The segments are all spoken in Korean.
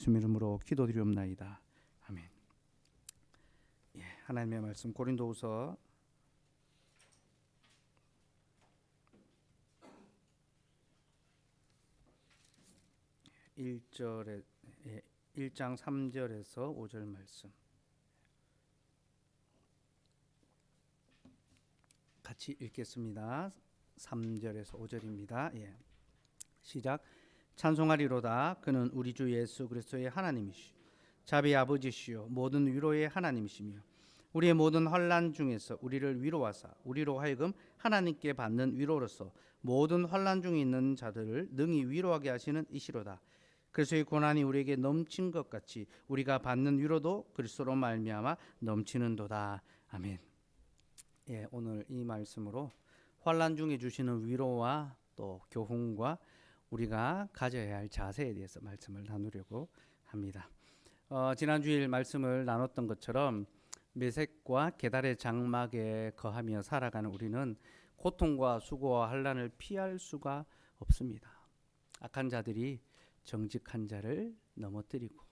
예수 이름으로 기도드리옵나이다. 아멘. 예, 하나님의 말씀 고린도후서 1절에 1장 3절에서 5절 말씀 같이 읽겠습니다. 3절에서 5절입니다. 예. 시작. 찬송하리로다. 그는 우리 주 예수 그리스도의 하나님이시오 자비의 아버지시오 모든 위로의 하나님이시며 우리의 모든 환난 중에서 우리를 위로하사 우리로 하여금 하나님께 받는 위로로서 모든 환난 중에 있는 자들을 능히 위로하게 하시는 이시로다. 그리스도의 고난이 우리에게 넘친 것 같이 우리가 받는 위로도 그리스도로 말미암아 넘치는도다. 아멘. 예, 오늘 이 말씀으로 환난 중에 주시는 위로와 또 교훈과 우리가 가져야 할 자세에 대해서 말씀을 나누려고 합니다. 지난 주일 말씀을 나눴던 것처럼 메색과 게달의 장막에 거하며 살아가는 우리는 고통과 수고와 환난을 피할 수가 없습니다. 악한 자들이 정직한 자를 넘어뜨리고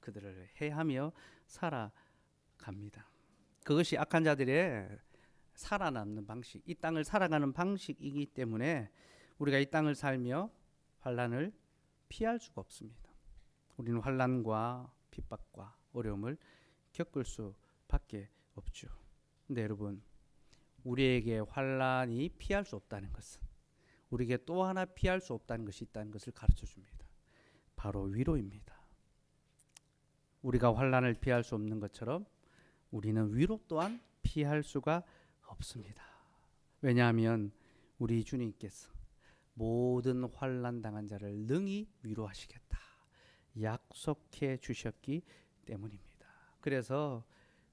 그들을 해하며 살아갑니다. 그것이 악한 자들의 살아남는 방식, 이 땅을 살아가는 방식이기 때문에 우리가 이 땅을 살며 환난을 피할 수가 없습니다. 우리는 환난과 핍박과 어려움을 겪을 수밖에 없죠. 근데 여러분, 우리에게 환난이 피할 수 없다는 것은 우리에게 또 하나 피할 수 없다는 것이 있다는 것을 가르쳐 줍니다. 바로 위로입니다. 우리가 환난을 피할 수 없는 것처럼 우리는 위로 또한 피할 수가 없습니다. 왜냐하면 우리 주님께서 모든 환난 당한 자를 능히 위로하시겠다 약속해 주셨기 때문입니다. 그래서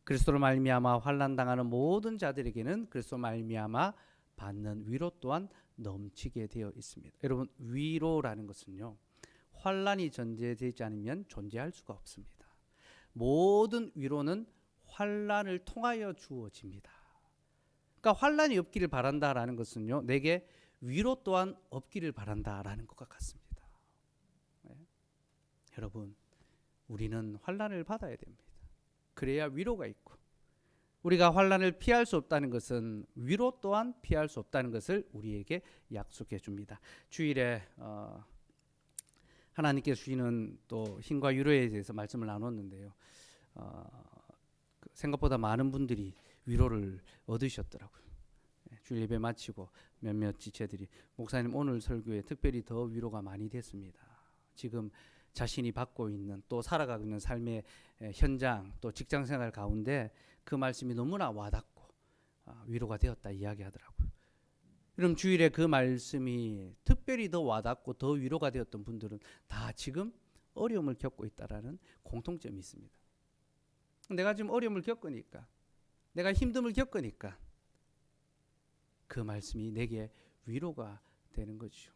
그리스도로 말미암아 환난 당하는 모든 자들에게는 그리스도 말미암아 받는 위로 또한 넘치게 되어 있습니다. 여러분, 위로라는 것은요, 환난이 존재되지 않으면 존재할 수가 없습니다. 모든 위로는 환난을 통하여 주어집니다. 그러니까 환난이 없기를 바란다라는 것은요, 내게 위로 또한 없기를 바란다라는 것과 같습니다. 네. 여러분, 우리는 환난을 받아야 됩니다. 그래야 위로가 있고, 우리가 환난을 피할 수 없다는 것은 위로 또한 피할 수 없다는 것을 우리에게 약속해 줍니다. 주일에 하나님께서 주시는 또 힘과 위로에 대해서 말씀을 나눴는데요. 생각보다 많은 분들이 위로를 얻으셨더라고요. 주일 예배 마치고 몇몇 지체들이 목사님 오늘 설교에 특별히 더 위로가 많이 됐습니다. 지금 자신이 받고 있는 또 살아가고 있는 삶의 현장 또 직장생활 가운데 그 말씀이 너무나 와닿고 위로가 되었다 이야기하더라고요. 그럼 주일에 그 말씀이 특별히 더 와닿고 더 위로가 되었던 분들은 다 지금 어려움을 겪고 있다라는 공통점이 있습니다. 내가 지금 어려움을 겪으니까 내가 힘듦을 겪으니까 그 말씀이 내게 위로가 되는 거죠.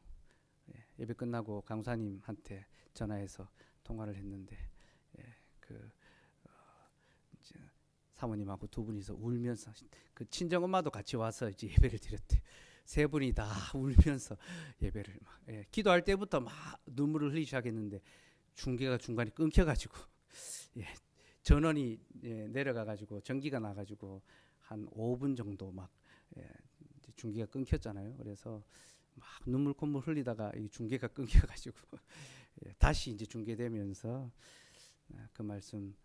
예배 끝나고 강사님한테 전화해서 통화를 했는데 사모님하고 두 분이서 울면서 그 친정엄마도 같이 와서 이제 예배를 드렸대. 세 분이 다 울면서 예배를 막 기도할 때부터 막 눈물을 흘리기 시작했는데 중계가 중간에 끊겨가지고 전원이 내려가가지고 전기가 나가지고 한 5분 정도 막 중계가 끊겼잖아요. 그래서 막 눈물 콧물 흘리다가 이 중계가 끊겨가지고 다시 이제 중계되면서 그 말씀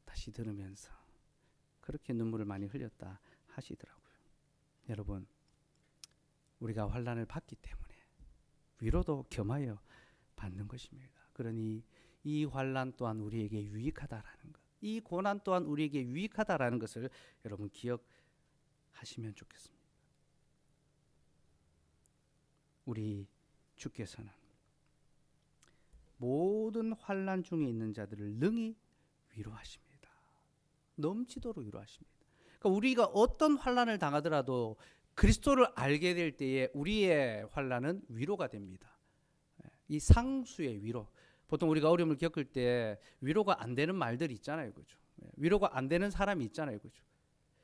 다시 들으면서 그렇게 눈물을 많이 흘렸다 하시더라고요. 여러분, 우리가 환난을 받기 때문에 위로도 겸하여 받는 것입니다. 그러니 이 환난 또한 우리에게 유익하다라는 것, 이 고난 또한 우리에게 유익하다라는 것을 여러분 기억하시면 좋겠습니다. 우리 주께서는 모든 환난 중에 있는 자들을 능히 위로하십니다. 넘치도록 위로하십니다. 그러니까 우리가 어떤 환난을 당하더라도 그리스도를 알게 될 때에 우리의 환난은 위로가 됩니다. 이 상수의 위로. 보통 우리가 어려움을 겪을 때 위로가 안 되는 말들이 있잖아요. 그죠? 위로가 안 되는 사람이 있잖아요. 그죠?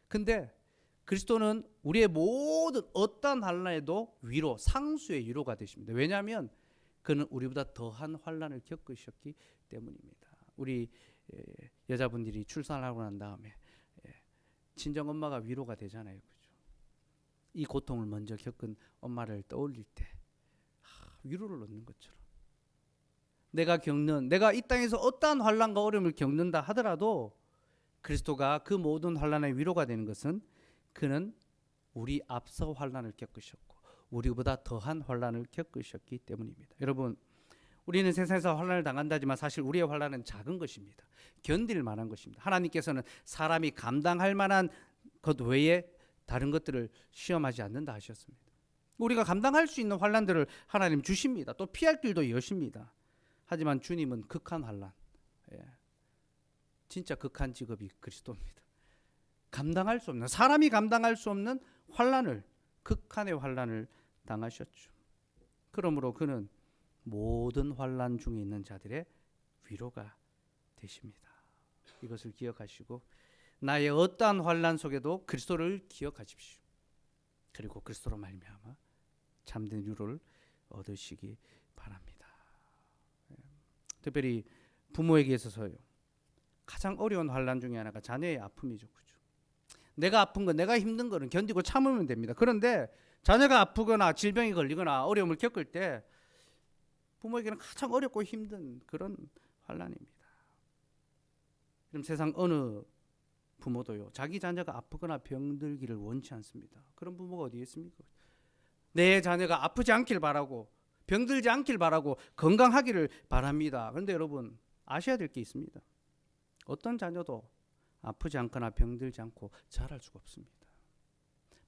근데 그리스도는 우리의 모든 어떠한 환난에도 위로, 상수의 위로가 되십니다. 왜냐하면 그는 우리보다 더한 환난을 겪으셨기 때문입니다. 우리 여자분들이 출산하고 난 다음에 친정 엄마가 위로가 되잖아요. 그죠? 이 고통을 먼저 겪은 엄마를 떠올릴 때 위로를 얻는 것처럼 내가 이 땅에서 어떠한 환난과 어려움을 겪는다 하더라도 그리스도가 그 모든 환난의 위로가 되는 것은 그는 우리 앞서 환난을 겪으셨고 우리보다 더한 환난을 겪으셨기 때문입니다. 여러분, 우리는 세상에서 환난을 당한다지만 사실 우리의 환난은 작은 것입니다. 견딜 만한 것입니다. 하나님께서는 사람이 감당할 만한 것 외에 다른 것들을 시험하지 않는다 하셨습니다. 우리가 감당할 수 있는 환난들을 하나님 주십니다. 또 피할 길도 여십니다. 하지만 주님은 극한 환난, 진짜 극한 직업이 그리스도입니다. 감당할 수 없는, 사람이 감당할 수 없는 환난을, 극한의 환난을 당하셨죠. 그러므로 그는 모든 환난 중에 있는 자들의 위로가 되십니다. 이것을 기억하시고 나의 어떠한 환난 속에도 그리스도를 기억하십시오. 그리고 그리스도로 말미암아 참된 위로를 얻으시기 바랍니다. 특별히 부모에게 있어서요, 가장 어려운 환난 중에 하나가 자녀의 아픔이죠. 그죠? 내가 아픈 거, 내가 힘든 거는 견디고 참으면 됩니다. 그런데 자녀가 아프거나 질병이 걸리거나 어려움을 겪을 때 부모에게는 가장 어렵고 힘든 그런 환난입니다. 그럼 세상 어느 부모도요, 자기 자녀가 아프거나 병들기를 원치 않습니다. 그런 부모가 어디 있습니까? 내 자녀가 아프지 않길 바라고, 병들지 않길 바라고, 건강하기를 바랍니다. 그런데 여러분, 아셔야 될 게 있습니다. 어떤 자녀도 아프지 않거나 병들지 않고 자랄 수가 없습니다.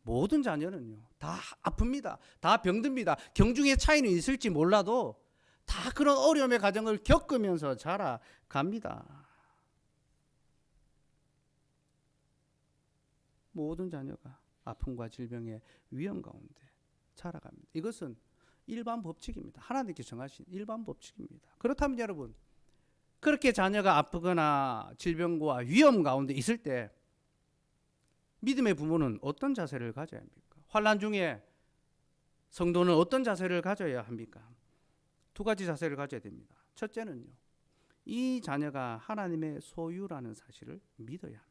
모든 자녀는요, 다 아픕니다. 다 병듭니다. 경중의 차이는 있을지 몰라도 다 그런 어려움의 과정을 겪으면서 자라갑니다. 모든 자녀가 아픔과 질병의 위험 가운데 자라갑니다. 이것은 일반 법칙입니다. 하나님께서 정하신 일반 법칙입니다. 그렇다면 여러분, 그렇게 자녀가 아프거나 질병과 위험 가운데 있을 때 믿음의 부모는 어떤 자세를 가져야 합니까? 환난 중에 성도는 어떤 자세를 가져야 합니까? 두 가지 자세를 가져야 됩니다. 첫째는요, 이 자녀가 하나님의 소유라는 사실을 믿어야 합니다.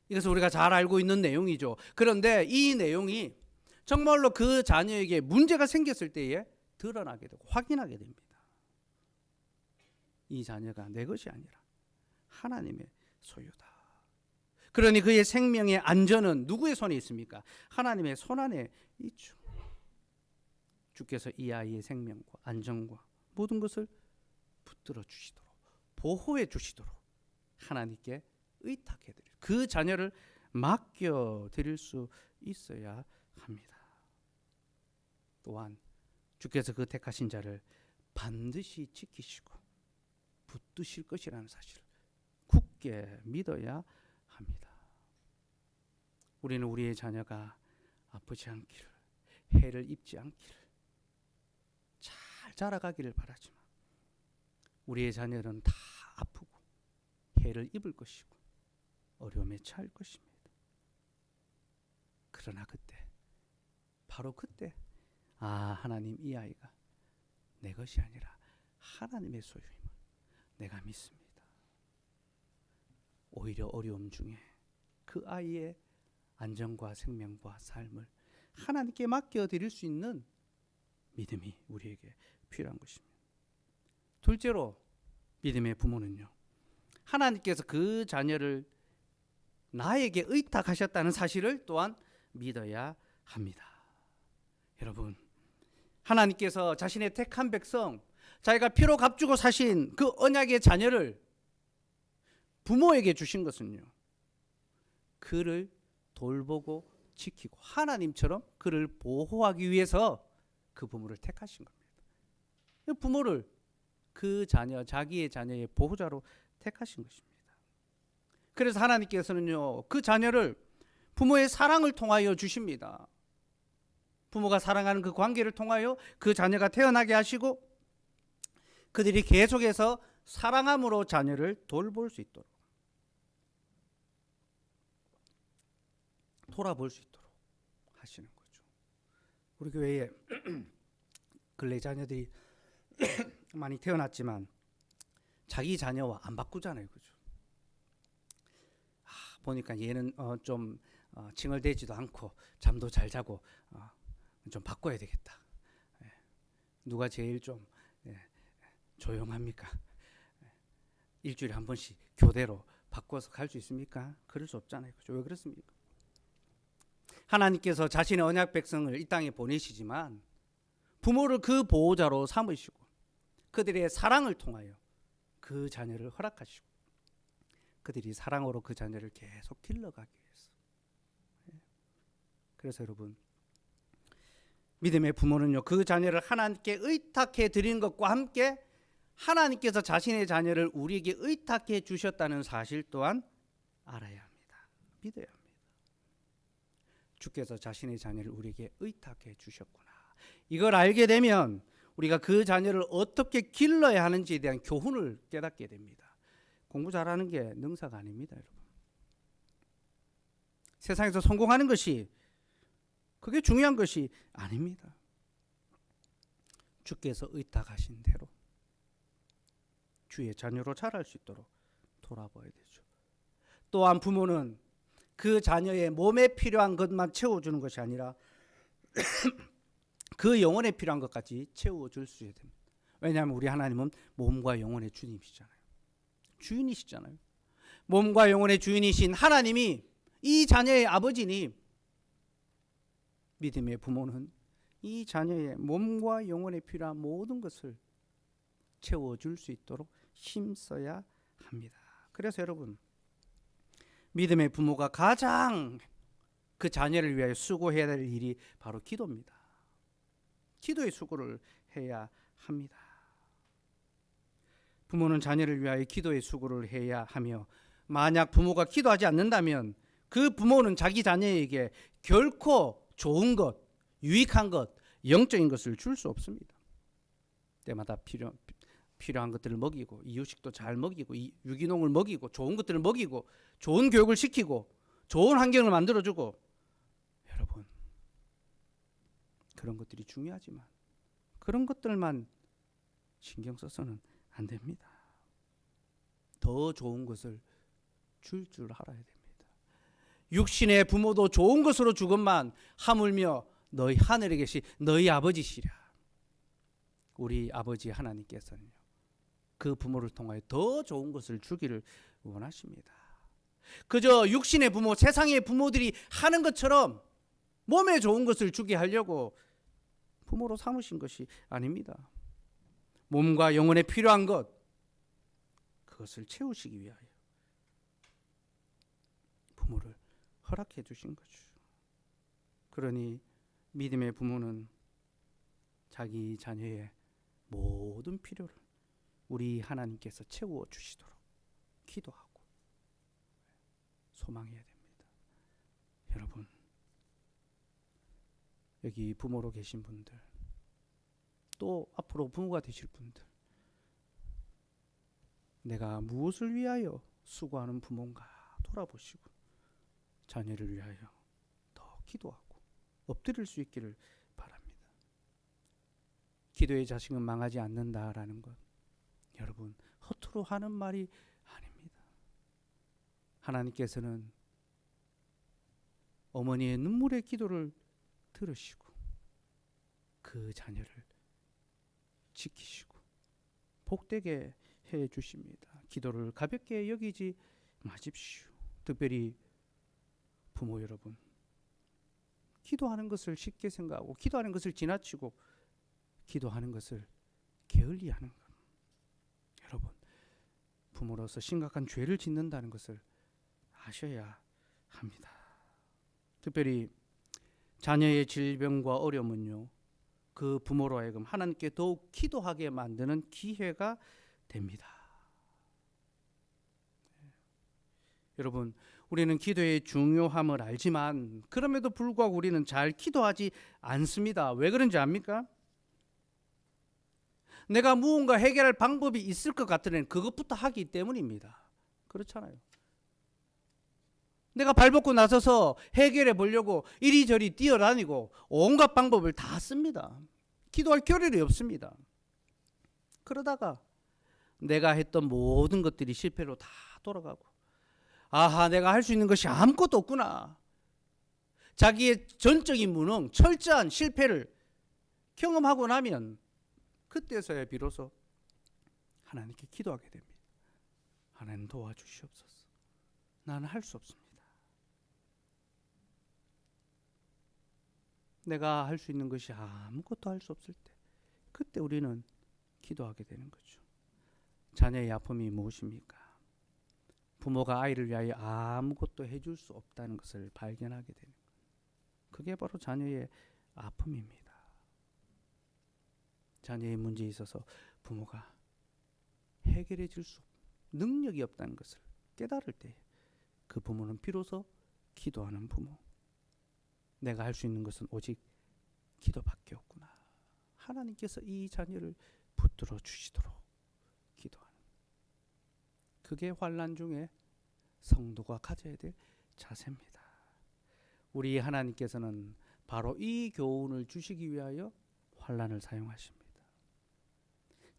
이것은 우리가 잘 알고 있는 내용이죠. 그런데 이 내용이 정말로 그 자녀에게 문제가 생겼을 때에 드러나게 되고 확인하게 됩니다. 이 자녀가 내 것이 아니라 하나님의 소유다. 그러니 그의 생명의 안전은 누구의 손에 있습니까? 하나님의 손 안에 있죠. 주께서 이 아이의 생명과 안전과 모든 것을 붙들어 주시도록, 보호해 주시도록 하나님께 의탁해 드릴, 그 자녀를 맡겨 드릴 수 있어야 합니다. 또한 주께서 그 택하신 자를 반드시 지키시고 붙드실 것이라는 사실을 굳게 믿어야 합니다. 우리는 우리의 자녀가 아프지 않기를, 해를 입지 않기를, 잘 자라가기를 바라지만 우리의 자녀는 다 아프고 해를 입을 것이고 어려움에 처할 것입니다. 그러나 그때, 바로 그때, 하나님, 이 아이가 내 것이 아니라 하나님의 소유임을 내가 믿습니다. 오히려 어려움 중에 그 아이의 안전과 생명과 삶을 하나님께 맡겨드릴 수 있는 믿음이 우리에게 필요한 것입니다. 둘째로, 믿음의 부모는요, 하나님께서 그 자녀를 나에게 의탁하셨다는 사실을 또한 믿어야 합니다. 여러분, 하나님께서 자신의 택한 백성, 자기가 피로 값주고 사신 그 언약의 자녀를 부모에게 주신 것은요, 그를 돌보고 지키고 하나님처럼 그를 보호하기 위해서 그 부모를 택하신 겁니다. 부모를 그 자녀, 자기의 자녀의 보호자로 택하신 것입니다. 그래서 하나님께서는요, 그 자녀를 부모의 사랑을 통하여 주십니다. 부모가 사랑하는 그 관계를 통하여 그 자녀가 태어나게 하시고 그들이 계속해서 사랑함으로 자녀를 돌볼 수 있도록, 돌아볼 수 있도록 하시는 거죠. 우리 교회에 근래 자녀들이 많이 태어났지만 자기 자녀와 안 바꾸잖아요, 그죠? 보니까 얘는 좀 칭얼대지도 않고 잠도 잘 자고 좀 바꿔야 되겠다. 누가 제일 좀 조용합니까? 일주일에 한 번씩 교대로 바꿔서 갈 수 있습니까? 그럴 수 없잖아요, 그죠? 왜 그렇습니까? 하나님께서 자신의 언약 백성을 이 땅에 보내시지만 부모를 그 보호자로 삼으시고 그들의 사랑을 통하여 그 자녀를 허락하시고 그들이 사랑으로 그 자녀를 계속 길러가기 위해서. 그래서 여러분, 믿음의 부모는요, 그 자녀를 하나님께 의탁해 드린 것과 함께 하나님께서 자신의 자녀를 우리에게 의탁해 주셨다는 사실 또한 알아야 합니다. 믿어야 합니다. 주께서 자신의 자녀를 우리에게 의탁해 주셨구나. 이걸 알게 되면 우리가 그 자녀를 어떻게 길러야 하는지에 대한 교훈을 깨닫게 됩니다. 공부 잘하는 게 능사가 아닙니다, 여러분. 세상에서 성공하는 것이 그게 중요한 것이 아닙니다. 주께서 의탁하신 대로 주의 자녀로 자랄 수 있도록 돌아봐야 되죠. 또한 부모는 그 자녀의 몸에 필요한 것만 채워주는 것이 아니라 그 영혼에 필요한 것까지 채워줄 수 있어야 됩니다. 왜냐하면 우리 하나님은 몸과 영혼의 주님이시잖아요. 주인이시잖아요. 몸과 영혼의 주인이신 하나님이 이 자녀의 아버지니 믿음의 부모는 이 자녀의 몸과 영혼에 필요한 모든 것을 채워줄 수 있도록 힘써야 합니다. 그래서 여러분, 믿음의 부모가 가장 그 자녀를 위하여 수고해야 될 일이 바로 기도입니다. 기도의 수고를 해야 합니다. 부모는 자녀를 위하여 기도의 수고를 해야 하며 만약 부모가 기도하지 않는다면 그 부모는 자기 자녀에게 결코 좋은 것, 유익한 것, 영적인 것을 줄 수 없습니다. 때마다 필요한 것들을 먹이고 이유식도 잘 먹이고 유기농을 먹이고 좋은 것들을 먹이고 좋은 교육을 시키고 좋은 환경을 만들어주고 여러분 그런 것들이 중요하지만 그런 것들만 신경 써서는 안 됩니다. 더 좋은 것을 줄 알아야 됩니다. 육신의 부모도 좋은 것으로 주건만 하물며 너희 하늘에 계신 너희 아버지시랴. 우리 아버지 하나님께서는요 그 부모를 통하여 더 좋은 것을 주기를 원하십니다. 그저 육신의 부모, 세상의 부모들이 하는 것처럼 몸에 좋은 것을 주게 하려고 부모로 삼으신 것이 아닙니다. 몸과 영혼에 필요한 것, 그것을 채우시기 위하여 부모를 허락해 주신 거죠. 그러니 믿음의 부모는 자기 자녀의 모든 필요를 우리 하나님께서 채워 주시도록 기도하고 소망해야 됩니다. 여러분, 여기 부모로 계신 분들, 또 앞으로 부모가 되실 분들, 내가 무엇을 위하여 수고하는 부모인가 돌아보시고 자녀를 위하여 더 기도하고 엎드릴 수 있기를 바랍니다. 기도의 자식은 망하지 않는다라는 것, 여러분 허투루 하는 말이 아닙니다. 하나님께서는 어머니의 눈물의 기도를 들으시고 그 자녀를 지키시고 복되게 해 주십니다. 기도를 가볍게 여기지 마십시오. 특별히 부모 여러분, 기도하는 것을 쉽게 생각하고 기도하는 것을 지나치고 기도하는 것을 게을리하는 것, 여러분 부모로서 심각한 죄를 짓는다는 것을 아셔야 합니다. 특별히 자녀의 질병과 어려움은요 그 부모로 하여금 하나님께 더욱 기도하게 만드는 기회가 됩니다. 여러분, 우리는 기도의 중요함을 알지만 그럼에도 불구하고 우리는 잘 기도하지 않습니다. 왜 그런지 압니까? 내가 무언가 해결할 방법이 있을 것 같으면 그것부터 하기 때문입니다. 그렇잖아요. 내가 발벗고 나서서 해결해 보려고 이리저리 뛰어다니고 온갖 방법을 다 씁니다. 기도할 겨를이 없습니다. 그러다가 내가 했던 모든 것들이 실패로 다 돌아가고, 아하, 내가 할 수 있는 것이 아무것도 없구나. 자기의 전적인 무능, 철저한 실패를 경험하고 나면 그때서야 비로소 하나님께 기도하게 됩니다. 하나님 도와주시옵소서. 나는 할 수 없습니다. 내가 할 수 있는 것이 아무것도 할 수 없을 때, 그때 우리는 기도하게 되는 거죠. 자녀의 아픔이 무엇입니까? 부모가 아이를 위하여 아무것도 해줄 수 없다는 것을 발견하게 되는 거예요. 그게 바로 자녀의 아픔입니다. 자녀의 문제에 있어서 부모가 해결해 줄 수 능력이 없다는 것을 깨달을 때, 그 부모는 비로소 기도하는 부모. 내가 할 수 있는 것은 오직 기도밖에 없구나. 하나님께서 이 자녀를 붙들어 주시도록 기도하는, 그게 환난 중에 성도가 가져야 될 자세입니다. 우리 하나님께서는 바로 이 교훈을 주시기 위하여 환난을 사용하십니다.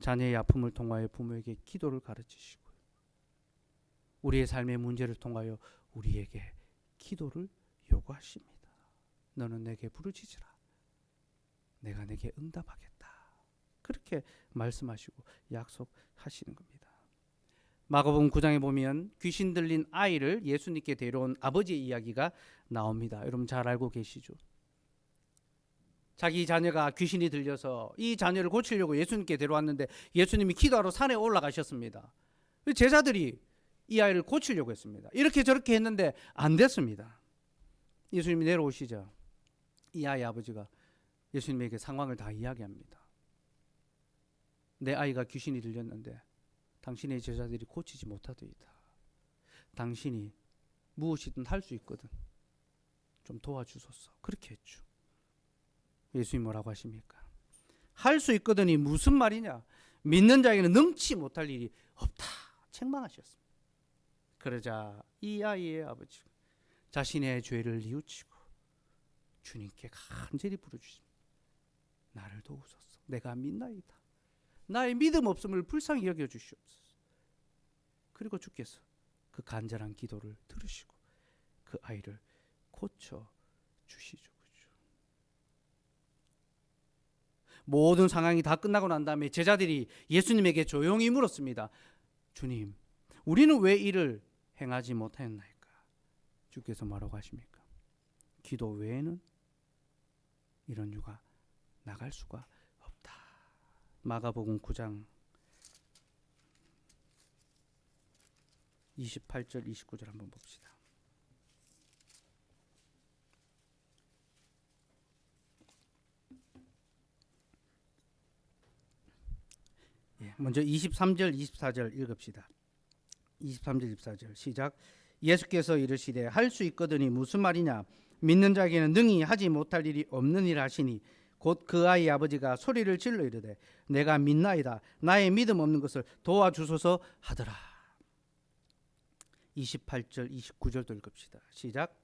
자녀의 아픔을 통하여 부모에게 기도를 가르치시고, 우리의 삶의 문제를 통하여 우리에게 기도를 요구하십니다. 너는 내게 부르짖으라. 내가 내게 응답하겠다. 그렇게 말씀하시고 약속하시는 겁니다. 마가복음 9장에 보면 귀신 들린 아이를 예수님께 데려온 아버지의 이야기가 나옵니다. 여러분 잘 알고 계시죠? 자기 자녀가 귀신이 들려서 이 자녀를 고치려고 예수님께 데려왔는데 예수님이 기도하러 산에 올라가셨습니다. 제자들이 이 아이를 고치려고 했습니다. 이렇게 저렇게 했는데 안 됐습니다. 예수님이 내려오시자 이 아이 아버지가 예수님에게 상황을 다 이야기합니다. 내 아이가 귀신이 들렸는데 당신의 제자들이 고치지 못하더이다. 당신이 무엇이든 할 수 있거든 좀 도와주소서. 그렇게 했죠. 예수님 뭐라고 하십니까? 할 수 있거든이 무슨 말이냐? 믿는 자에게는 능치 못할 일이 없다. 책망하셨습니다. 그러자 이 아이의 아버지가 자신의 죄를 뉘우치고 주님께 간절히 부르짖습니다. 나를 도우소서. 내가 믿나이다. 나의 믿음 없음을 불쌍히 여겨 주시옵소서. 그리고 주께서 그 간절한 기도를 들으시고 그 아이를 고쳐 주시죠. 모든 상황이 다 끝나고 난 다음에 제자들이 예수님에게 조용히 물었습니다. 주님, 우리는 왜 이를 행하지 못하였나이까? 주께서 뭐라고 하십니까? 기도 외에는 이런 유가 나갈 수가 없다. 마가복음 9장 28절 29절 한번 봅시다. 먼저 23절 24절 읽읍시다. 23절 24절 시작. 예수께서 이르시되 할 수 있거든이 무슨 말이냐? 믿는 자에게는 능히 하지 못할 일이 없느니라 하시니 곧 그 아이 아버지가 소리를 질러 이르되 내가 믿나이다. 나의 믿음 없는 것을 도와주소서 하더라. 28절 29절도 읽읍시다. 시작.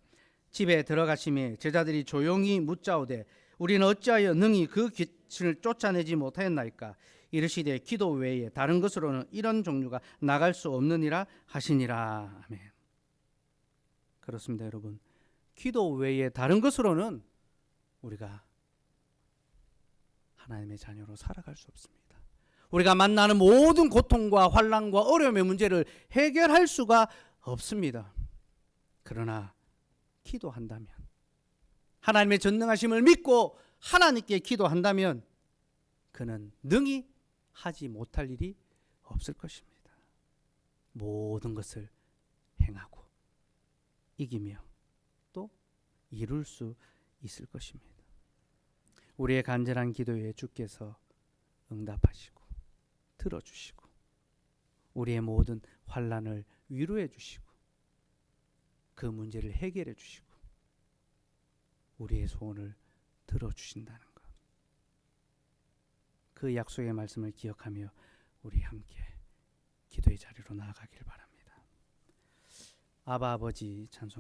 집에 들어가심에 제자들이 조용히 묻자오되 우리는 어찌하여 능히 그 귀신을 쫓아내지 못하였나이까? 이르시되 기도 외에 다른 것으로는 이런 종류가 나갈 수 없느니라 하시니라. 아멘. 그렇습니다, 여러분. 기도 외에 다른 것으로는 우리가 하나님의 자녀로 살아갈 수 없습니다. 우리가 만나는 모든 고통과 환난과 어려움의 문제를 해결할 수가 없습니다. 그러나 기도한다면, 하나님의 전능하심을 믿고 하나님께 기도한다면 그는 능히 하지 못할 일이 없을 것입니다. 모든 것을 행하고 이기며 또 이룰 수 있을 것입니다. 우리의 간절한 기도에 주께서 응답하시고 들어주시고 우리의 모든 환난을 위로해 주시고 그 문제를 해결해 주시고 우리의 소원을 들어주신다는 것. 그 약속의 말씀을 기억하며 우리 함께 기도의 자리로 나아가길 바랍니다. 아바 아버지 찬송합니다.